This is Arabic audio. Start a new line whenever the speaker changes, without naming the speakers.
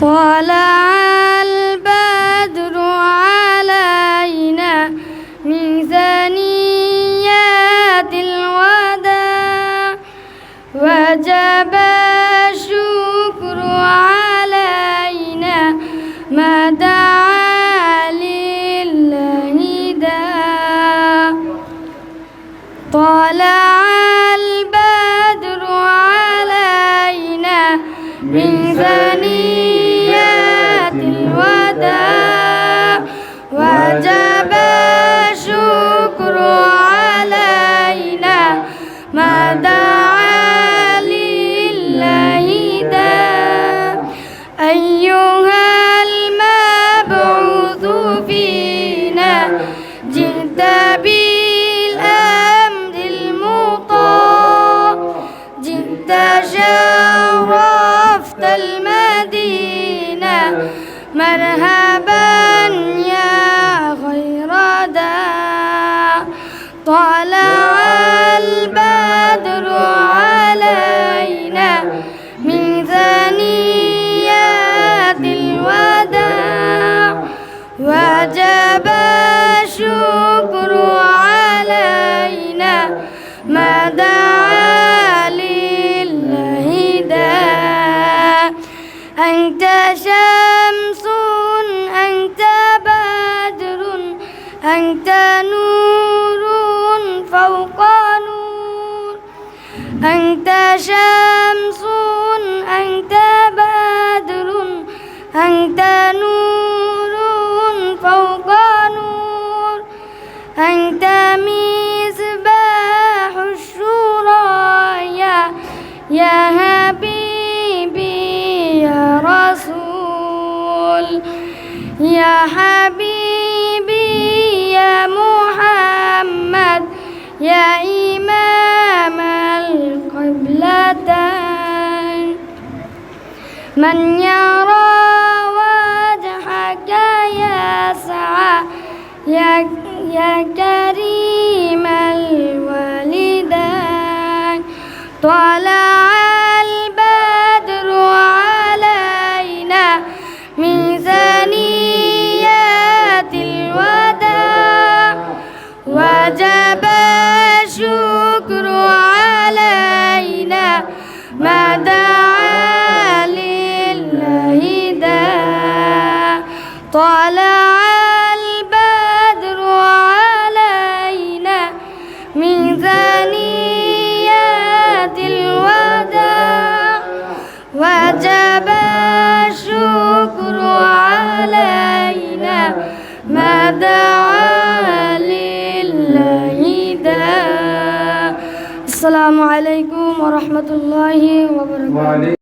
طلع البدر علينا من ثنيات الوداع وجب الشكر علينا ما دعا لله داع طلع البدر علينا من ثنيات الوداع وجب الشكر علينا ما دعا لله داع أيها المبعوث فينا جئت بالأمر المطاع جئت شرفت المدينة مرحبا يا خير داع طلع البدر علينا من ثنيات الوداع وجب الشكر علينا ما دعا لله داع أنت شمس أنت بدر أنت نور فوق نور أنت شمس أنت بدر أنت نور فوق نور أنت مصباح الشرايا يا حبيبي يا رسول يا حبيبي يا محمد يا إمام القبلتين من يرى وجهك يسعى يا كريم الوالدين طلع البدر علينا من ثنيات الوداع وجب الشكر علينا ما دعا لله داع طلع البدر علينا من ثنيات الوداع وجب الشكر علينا ما دعا لله داع السلام عليكم ورحمة الله وبركاته.